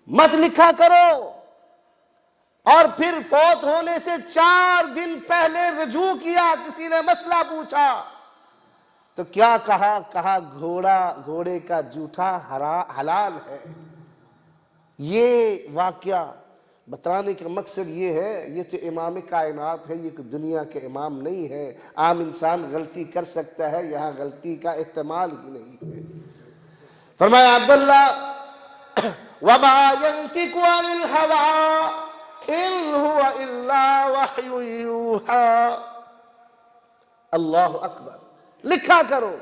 مت لکھا کرو۔ اور پھر فوت ہونے سے 4 دن پہلے رجوع کیا، کسی نے مسئلہ پوچھا تو کیا کہا؟ کہا گھوڑے کا جوٹا حلال ہے۔ یہ واقعہ بتانے کا مقصد یہ ہے، یہ تو امام کائنات ہے، یہ دنیا کے امام نہیں ہے۔ عام انسان غلطی کر سکتا ہے، یہاں غلطی کا احتمال ہی نہیں ہے۔ فرمایا عبداللہ وَمَا يَنْتِقُ عَنِ الْهَوَىٰ إِنْ هُوَ إِلَّا وَحْيٌ يُوحَىٰ۔ اللہ اکبر۔ لکھا کرو۔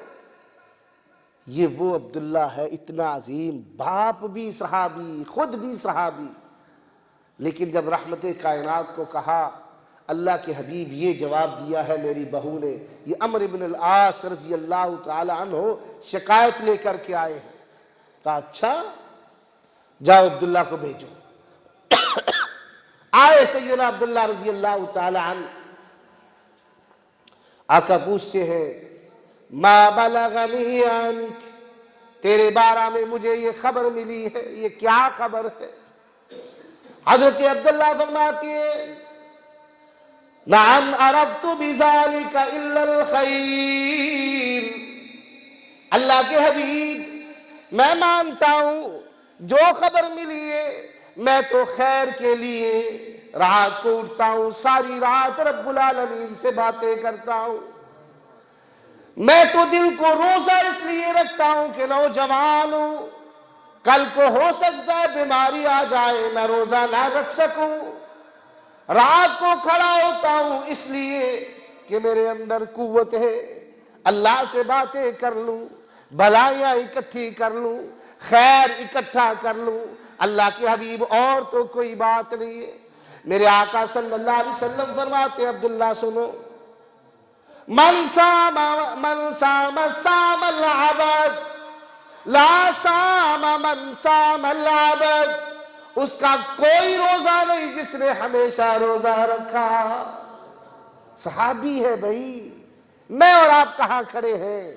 یہ وہ عبداللہ ہے، اتنا عظیم، باپ بھی صحابی، خود بھی صحابی، لیکن جب رحمت کائنات کو کہا، اللہ کے حبیب یہ جواب دیا ہے میری بہو نے، یہ عمرو بن العاص رضی اللہ تعالی عنہ شکایت لے کر کے آئے ہیں۔ کہا اچھا جاؤ عبداللہ کو بھیجو۔ آئے سیدنا عبداللہ رضی اللہ تعالی عنہ، آقا پوچھتے ہیں ما بلغنی عنک، تیرے بارے میں مجھے یہ خبر ملی ہے، یہ کیا خبر ہے؟ حضرت عبداللہ فرماتی ہے نعم عرفت بذالک الا الخیر، اللہ کے حبیب میں مانتا ہوں جو خبر ملی ہے، میں تو خیر کے لیے رات کو اٹھتا ہوں، ساری رات رب العالمین سے باتیں کرتا ہوں، میں تو دل کو روزہ اس لیے رکھتا ہوں کہ نوجوان ہوں، کل کو ہو سکتا ہے بیماری آ جائے میں روزہ نہ رکھ سکوں، رات کو کھڑا ہوتا ہوں اس لیے کہ میرے اندر قوت ہے، اللہ سے باتیں کر لوں، بھلائیاں اکٹھی کر لوں، خیر اکٹھا کر لوں۔ اللہ کے حبیب اور تو کوئی بات نہیں ہے۔ میرے آقا صلی اللہ علیہ وسلم فرماتے ہیں عبداللہ سنو، من سام سام العبد لا سام من سام العبد، اس کا کوئی روزہ نہیں جس نے ہمیشہ روزہ رکھا۔ صحابی ہے بھائی، میں اور آپ کہاں کھڑے ہیں؟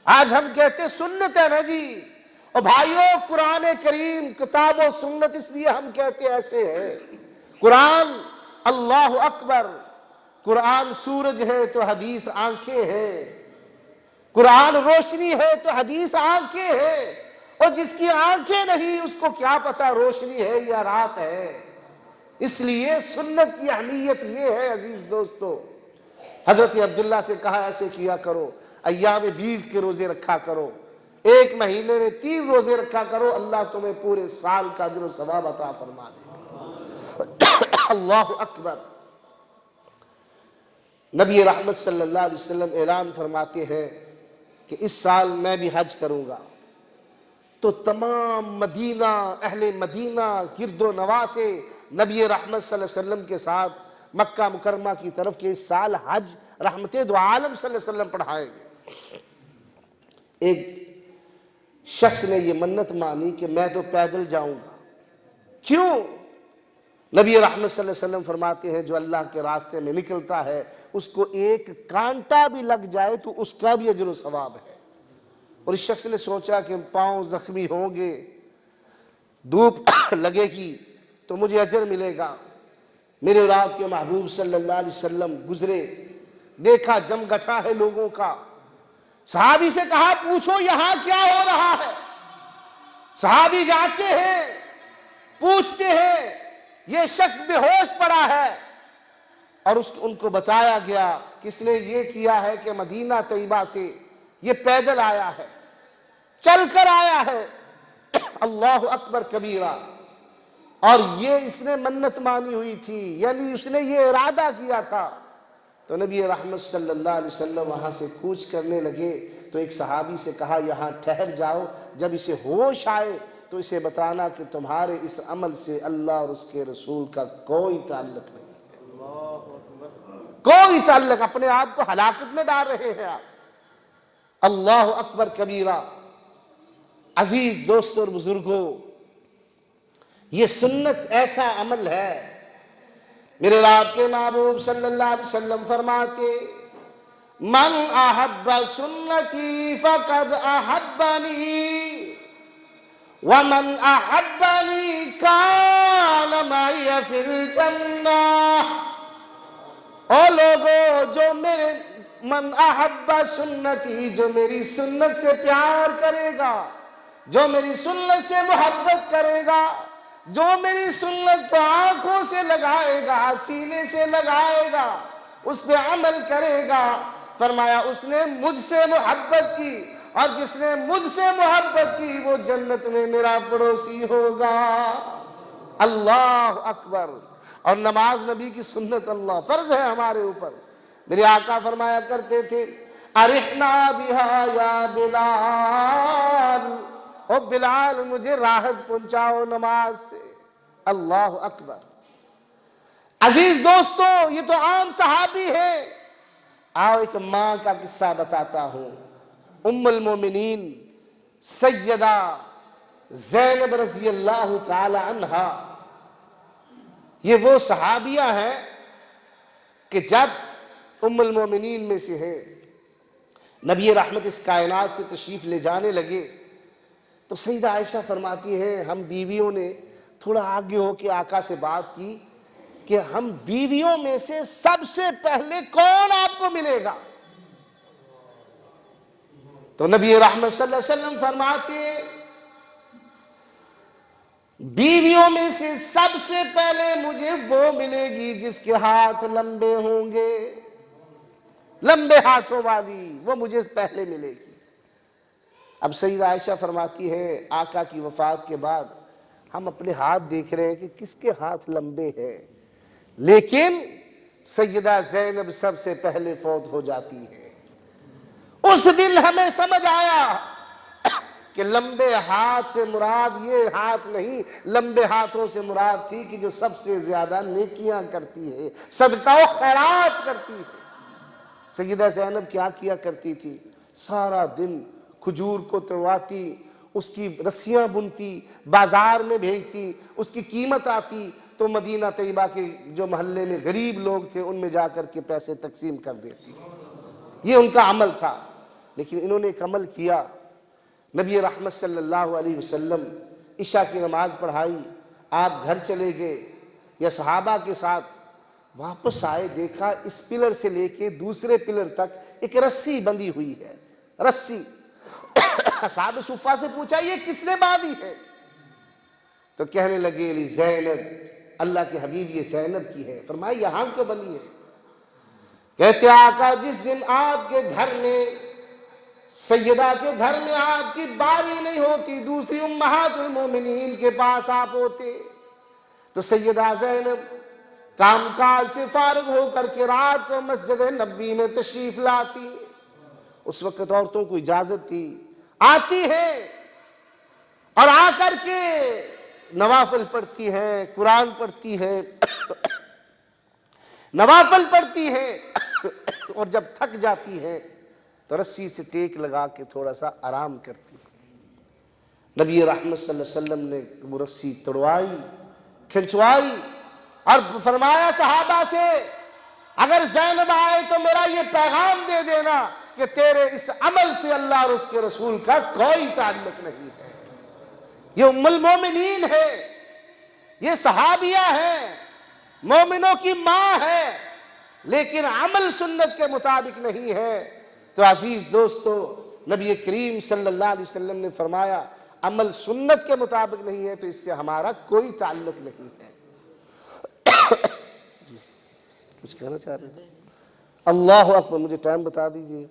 آج ہم کہتے سنت ہے نا جی، اور بھائیوں قرآن کریم کتاب و سنت اس لیے ہم کہتے ایسے ہیں، قرآن اللہ اکبر، قرآن سورج ہے تو حدیث آنکھیں ہیں، قرآن روشنی ہے تو حدیث آنکھیں ہیں، اور جس کی آنکھیں نہیں اس کو کیا پتا روشنی ہے یا رات ہے۔ اس لیے سنت کی اہمیت یہ ہے عزیز دوستو۔ حضرت عبداللہ سے کہا ایسے کیا کرو، ایام 20 کے روزے رکھا کرو، ایک مہینے میں 3 روزے رکھا کرو، اللہ تمہیں پورے سال کا اجر و ثواب عطا فرما دے گا۔ اللہ اکبر۔ نبی رحمت صلی اللہ علیہ وسلم اعلان فرماتے ہیں کہ اس سال میں بھی حج کروں گا، تو تمام مدینہ، اہل مدینہ گرد و نواح سے نبی رحمت صلی اللہ علیہ وسلم کے ساتھ مکہ مکرمہ کی طرف کہ اس سال حج رحمت دو عالم صلی اللہ علیہ وسلم پڑھائیں گے۔ ایک شخص نے یہ منت مانی کہ میں تو پیدل جاؤں گا۔ کیوں؟ نبی رحمت صلی اللہ علیہ وسلم فرماتے ہیں جو اللہ کے راستے میں نکلتا ہے اس کو ایک کانٹا بھی لگ جائے تو اس کا بھی اجر و ثواب ہے۔ اور اس شخص نے سوچا کہ پاؤں زخمی ہوں گے، دھوپ لگے گی تو مجھے اجر ملے گا۔ میرے اور آپ کے محبوب صلی اللہ علیہ وسلم گزرے، دیکھا جم گٹھا ہے لوگوں کا۔ صحابی سے کہا پوچھو یہاں کیا ہو رہا ہے؟ صحابی جاتے ہیں، پوچھتے ہیں، یہ شخص بے ہوش پڑا ہے، اور ان کو بتایا گیا کہ اس نے یہ کیا ہے کہ مدینہ طیبہ سے یہ پیدل آیا ہے، چل کر آیا ہے، اللہ اکبر کبیرہ، اور یہ اس نے منت مانی ہوئی تھی، یعنی اس نے یہ ارادہ کیا تھا۔ تو نبی رحمت صلی اللہ علیہ وسلم وہاں سے کوچ کرنے لگے تو ایک صحابی سے کہا یہاں ٹھہر جاؤ، جب اسے ہوش آئے تو اسے بتانا کہ تمہارے اس عمل سے اللہ اور اس کے رسول کا کوئی تعلق نہیں ہے، کوئی تعلق، اپنے آپ کو ہلاکت میں ڈال رہے ہیں آپ۔ اللہ اکبر کبیرہ۔ عزیز دوستوں اور بزرگوں، یہ سنت ایسا عمل ہے، میرے آپ کے محبوب صلی اللہ علیہ وسلم فرماتے من احب سنتی فقد احبنی ومن احبنی کان معی فی الجنہ۔ او لوگو جو میرے من احب سنتی، جو میری سنت سے پیار کرے گا، جو میری سنت سے محبت کرے گا، جو میری سنت کو آنکھوں سے لگائے گا، سینے سے لگائے گا، اس پہ عمل کرے گا، فرمایا اس نے مجھ سے محبت کی، اور جس نے مجھ سے محبت کی وہ جنت میں میرا پڑوسی ہوگا۔ اللہ اکبر۔ اور نماز نبی کی سنت اللہ فرض ہے ہمارے اوپر۔ میرے آقا فرمایا کرتے تھے ارحنا بہا یا بلال، او بلال مجھے راحت پہنچاؤ نماز سے۔ اللہ اکبر۔ عزیز دوستو، یہ تو عام صحابی ہے، آؤ ایک ماں کا قصہ بتاتا ہوں۔ ام المومنین سیدہ زینب رضی اللہ تعالی عنہا، یہ وہ صحابیہ ہیں کہ جب ام المومنین میں سے ہے، نبی رحمت اس کائنات سے تشریف لے جانے لگے تو سیدہ عائشہ فرماتی ہیں ہم بیویوں نے تھوڑا آگے ہو کے آقا سے بات کی کہ ہم بیویوں میں سے سب سے پہلے کون آپ کو ملے گا؟ تو نبی رحمت صلی اللہ علیہ وسلم فرماتے ہیں بیویوں میں سے سب سے پہلے مجھے وہ ملے گی جس کے ہاتھ لمبے ہوں گے، لمبے ہاتھوں والی، وہ مجھے پہلے ملے گی۔ اب سیدہ عائشہ فرماتی ہے آقا کی وفات کے بعد ہم اپنے ہاتھ دیکھ رہے ہیں کہ کس کے ہاتھ لمبے ہیں، لیکن سیدہ زینب سب سے پہلے فوت ہو جاتی ہے۔ اس دن ہمیں سمجھ آیا کہ لمبے ہاتھ سے مراد یہ ہاتھ نہیں، لمبے ہاتھوں سے مراد تھی کہ جو سب سے زیادہ نیکیاں کرتی ہے، صدقہ و خیرات کرتی ہے۔ سیدہ زینب کیا کیا کرتی تھی؟ سارا دن کھجور کو توڑواتی، اس کی رسیاں بنتی، بازار میں بھیجتی، اس کی قیمت آتی تو مدینہ طیبہ کے جو محلے میں غریب لوگ تھے ان میں جا کر کے پیسے تقسیم کر دیتی۔ یہ ان کا عمل تھا۔ لیکن انہوں نے ایک عمل کیا، نبی رحمت صلی اللہ علیہ وسلم عشاء کی نماز پڑھائی، آپ گھر چلے گئے یا صحابہ کے ساتھ واپس آئے، دیکھا اس پلر سے لے کے دوسرے پلر تک ایک رسی بندھی ہوئی ہے، رسی۔ اصحاب صفہ سے پوچھا یہ کس نے باندھی ہے؟ تو کہنے لگے علی زینب، اللہ کے حبیب یہ زینب کی ہے۔ فرمایا یہاں کیوں بنی ہے؟ کہتے آقا جس دن آپ کے گھر میں، سیدہ کے گھر میں آپ کی باری نہیں ہوتی، دوسری امہات المومنین کے پاس آپ ہوتے، تو سیدہ زینب کام کاج سے فارغ ہو کر کے رات کو مسجد نبوی میں تشریف لاتی۔ اس وقت عورتوں کو اجازت تھی، آتی ہے اور آ کر کے نوافل پڑھتی ہے، قرآن پڑھتی ہے۔ نوافل پڑھتی ہیں اور جب تھک جاتی ہیں تو رسی سے ٹیک لگا کے تھوڑا سا آرام کرتی ہیں۔ نبی رحمت صلی اللہ علیہ وسلم نے وہ رسی توڑوائی، کھنچوائی اور فرمایا صحابہ سے اگر زینب آئے تو میرا یہ پیغام دے دینا کہ تیرے اس عمل سے اللہ اور اس کے رسول کا کوئی تعلق نہیں ہے۔ یہ ام المومنین ہے، یہ صحابیہ ہے، مومنوں کی ماں ہے، لیکن عمل سنت کے مطابق نہیں ہے۔ تو عزیز دوستو، نبی کریم صلی اللہ علیہ وسلم نے فرمایا عمل سنت کے مطابق نہیں ہے تو اس سے ہمارا کوئی تعلق نہیں ہے۔ کچھ کہنا چاہ رہے تھے؟ اللہ اکبر، مجھے ٹائم بتا دیجئے۔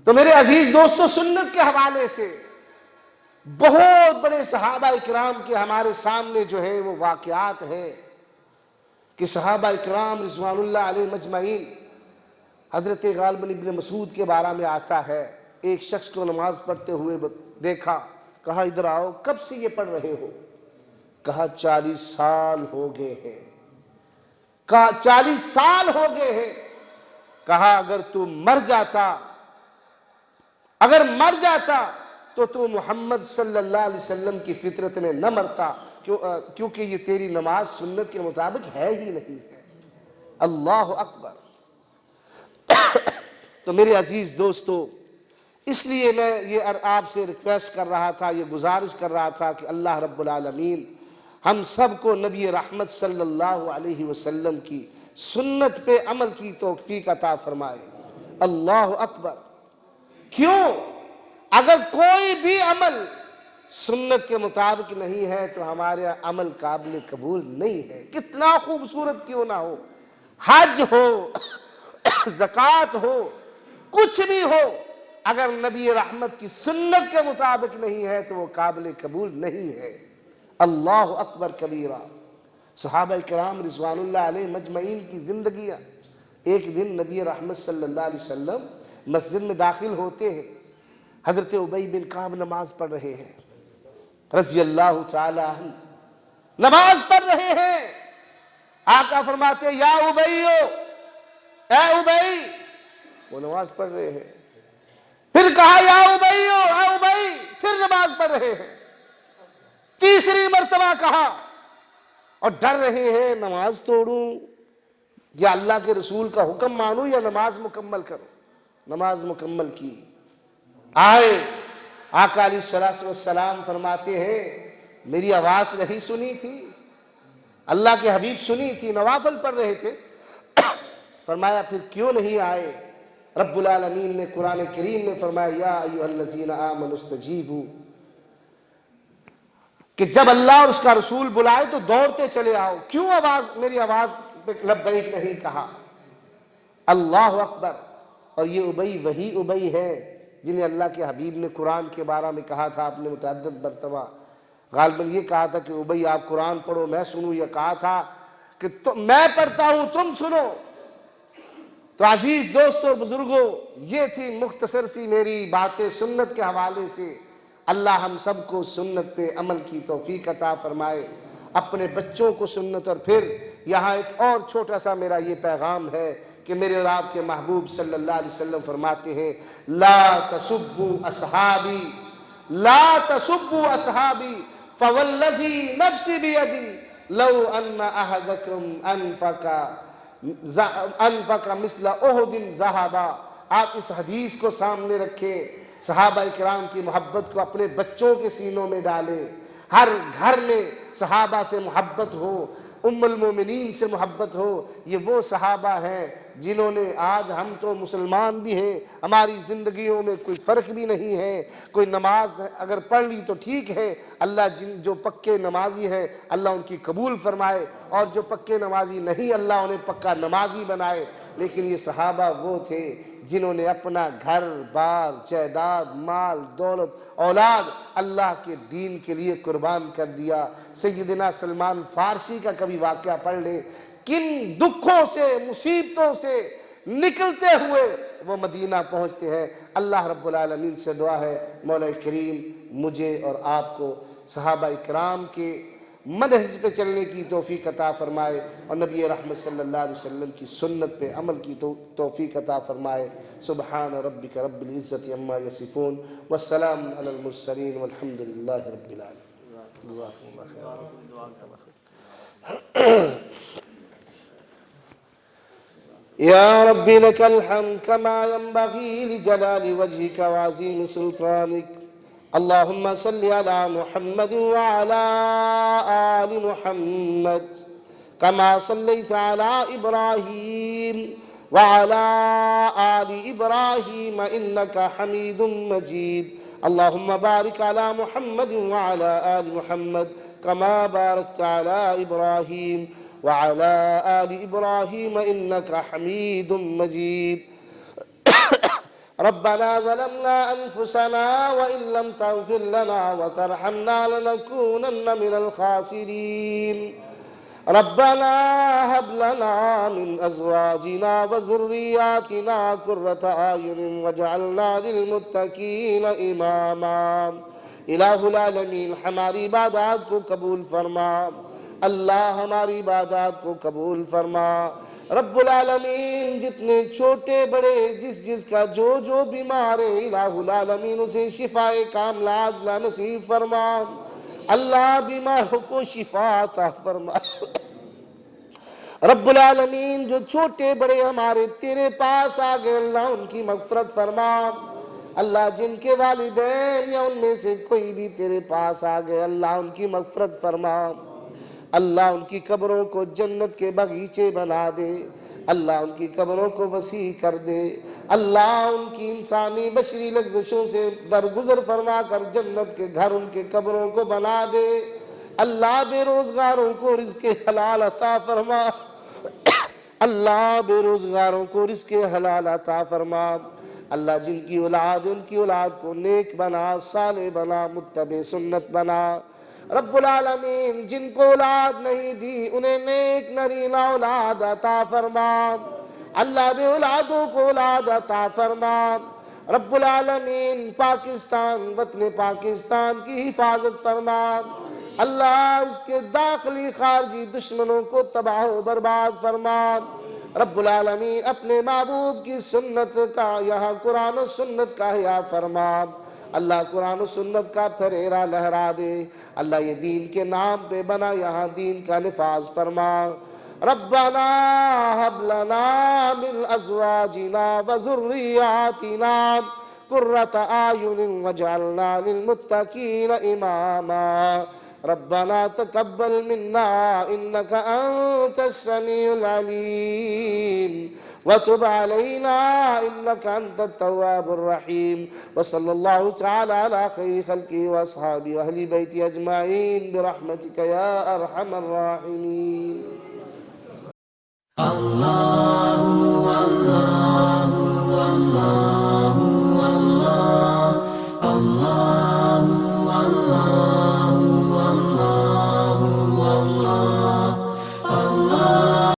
تو میرے عزیز دوستو، سنت کے حوالے سے بہت بڑے صحابہ اکرام کے ہمارے سامنے جو ہے وہ واقعات ہیں کہ صحابہ اکرام رضوان اللہ علیہ مجمعین، حضرت غالباً ابن مسعود کے بارے میں آتا ہے، ایک شخص کو نماز پڑھتے ہوئے دیکھا، کہا ادھر آؤ، کب سے یہ پڑھ رہے ہو؟ کہا 40 سال ہو گئے ہیں۔ کہا 40 سال ہو گئے ہیں۔ کہا اگر تو مر جاتا تو تو محمد صلی اللہ علیہ وسلم کی فطرت میں نہ مرتا، کیونکہ یہ تیری نماز سنت کے مطابق ہے ہی نہیں ہے۔ اللہ اکبر۔ تو میرے عزیز دوستو، اس لیے میں یہ آپ سے ریکویسٹ کر رہا تھا، یہ گزارش کر رہا تھا کہ اللہ رب العالمین ہم سب کو نبی رحمت صلی اللہ علیہ وسلم کی سنت پہ عمل کی توفیق عطا فرمائے۔ اللہ اکبر۔ کیوں؟ اگر کوئی بھی عمل سنت کے مطابق نہیں ہے تو ہمارے عمل قابل قبول نہیں ہے، کتنا خوبصورت کیوں نہ ہو، حج ہو، زکوٰۃ ہو، کچھ بھی ہو، اگر نبی رحمت کی سنت کے مطابق نہیں ہے تو وہ قابل قبول نہیں ہے۔ اللہ اکبر کبیرہ۔ صحابہ کرام رضوان اللہ علیہ مجمعین کی زندگیاں۔ ایک دن نبی رحمت صلی اللہ علیہ وسلم مسجد میں داخل ہوتے ہیں، حضرت ابی بن کعب نماز پڑھ رہے ہیں رضی اللہ تعالی عنہ، نماز پڑھ رہے ہیں۔ آقا فرماتے ہیں یا ابیو، اے ابی، وہ نماز پڑھ رہے ہیں۔ پھر کہا یا ابیو، اے ابی، پھر نماز پڑھ رہے ہیں۔ تیسری مرتبہ کہا اور ڈر رہے ہیں نماز توڑوں یا اللہ کے رسول کا حکم مانوں یا نماز مکمل کروں۔ نماز مکمل کی، آئے آقا علیہ الصلوۃ والسلام فرماتے ہیں میری آواز نہیں سنی تھی؟ اللہ کے حبیب سنی تھی، نوافل پڑھ رہے تھے۔ فرمایا پھر کیوں نہیں آئے؟ رب العالمین نے قرآن کریم میں فرمایا یا ایھا الذین آمنوا استجیبوا، کہ جب اللہ اور اس کا رسول بلائے تو دوڑتے چلے آؤ، کیوں میری آواز پہ لبیک نہیں کہا؟ اللہ اکبر۔ اور یہ ابی وہی ابی ہے جنہیں اللہ کے حبیب نے قرآن کے بارے میں کہا تھا، آپ نے متعدد مرتبہ غالباً یہ کہا تھا کہ ابی آپ قرآن پڑھو میں سنوں، یہ کہا تھا کہ میں پڑھتا ہوں تم سنو۔ تو عزیز دوستو بزرگوں، یہ تھی مختصر سی میری باتیں سنت کے حوالے سے۔ اللہ ہم سب کو سنت پہ عمل کی توفیق عطا فرمائے، اپنے بچوں کو سنت۔ اور پھر یہاں ایک اور چھوٹا سا میرا یہ پیغام ہے کہ میرے اور آپ کے محبوب صلی اللہ علیہ وسلم فرماتے ہیں لا تسبوا اصحابی، لا تسبوا اصحابی فوالذی نفسی بیدی لو ان احدکم انفق مثل احد ذہبا۔ آپ اس حدیث کو سامنے رکھیں، صحابہ اکرام کی محبت کو اپنے بچوں کے سینوں میں ڈالیں، ہر گھر میں صحابہ سے محبت ہو، ام المومنین سے محبت ہو۔ یہ وہ صحابہ ہیں جنہوں نے آج ہم تو مسلمان بھی ہیں، ہماری زندگیوں میں کوئی فرق بھی نہیں ہے، کوئی نماز اگر پڑھ لی تو ٹھیک ہے، اللہ جو پکے نمازی ہیں اللہ ان کی قبول فرمائے، اور جو پکے نمازی نہیں اللہ انہیں پکا نمازی بنائے۔ لیکن یہ صحابہ وہ تھے جنہوں نے اپنا گھر بار، جائیداد، مال، دولت، اولاد اللہ کے دین کے لیے قربان کر دیا۔ سیدنا سلمان فارسی کا کبھی واقعہ پڑھ لیں، کن دکھوں سے، مصیبتوں سے نکلتے ہوئے وہ مدینہ پہنچتے ہیں۔ اللہ رب العالمین سے دعا ہے مولا کریم مجھے اور آپ کو صحابہ اکرام کے منہج پہ چلنے کی توفیق عطا فرمائے اور نبی رحمت صلی اللہ علیہ وسلم کی سنت پہ عمل کی توفیق عطا فرمائے. سبحان ربک رب العزت عما یصفون والسلام علی المرسلین والحمد للہ رب العالمین. جزاکم اللہ خیر. یا رب لک الحمد کما ینبغی لجلال وجہک وعظیم سلطانک. اللهم صل على محمد وعلى آل محمد كما صليت على إبراهيم وعلى آل إبراهيم إنك حميد مجيد. اللهم بارك على محمد وعلى آل محمد كما باركت على إبراهيم وعلى آل إبراهيم إنك حميد مجيد. ربنا ظلمنا أنفسنا وإن لم تغفر لنا وترحمنا لنكونن من الخاسرين. ربنا هب لنا من أزواجنا وذرياتنا قرة أعين واجعلنا للمتقين إماما. الہ العالمین ہماری عبادات کو قبول فرما. اللہ ہماری عبادات کو قبول فرما. رب العالمین جتنے چھوٹے بڑے جس کا جو بیمار ہے الہ العالمین اسے شفاء کاملہ عاجلہ نصیب فرما. اللہ بیماروں کو شفا عطا فرما. رب العالمین جو چھوٹے بڑے ہمارے تیرے پاس آگئے اللہ ان کی مغفرت فرما. اللہ جن کے والدین یا ان میں سے کوئی بھی تیرے پاس آگئے اللہ ان کی مغفرت فرما. اللہ ان کی قبروں کو جنت کے باغیچے بنا دے. اللہ ان کی قبروں کو وسیع کر دے. اللہ ان کی انسانی بشری لغزشوں سے درگزر فرما کر جنت کے گھر ان کے قبروں کو بنا دے. اللہ بے روزگاروں کو رزق حلال عطا فرما. اللہ بے روزگاروں کو رزق حلال عطا فرما. اللہ جن کی اولاد ان کی اولاد کو نیک بنا، صالح بنا، متبع سنت بنا. رب العالمین جن کو اولاد نہیں دی انہیں نیک نرینہ اولاد عطا فرما. اللہ بے اولادوں کو اولاد عطا فرما. رب العالمین پاکستان وطن پاکستان کی حفاظت فرما. اللہ اس کے داخلی خارجی دشمنوں کو تباہ و برباد فرما. رب العالمین اپنے محبوب کی سنت کا یہاں قرآن و سنت کا حیا فرما. اللہ قرآن و سنت کا پھریرا لہرا دے. اللہ یہ دین کے نام پہ بنا یہاں دین کا نفاذ فرما. ربنا هب لنا من ازواجنا وذرياتنا قرة اعين واجعلنا للمتقين اماما. ربنا تقبل منا انك انت السميع العليم وتب علينا انك انت التواب الرحيم. وصلى الله تعالى على خير خلقه واصحابه واهل بيته اجمعين برحمتك يا ارحم الراحمين. اللہ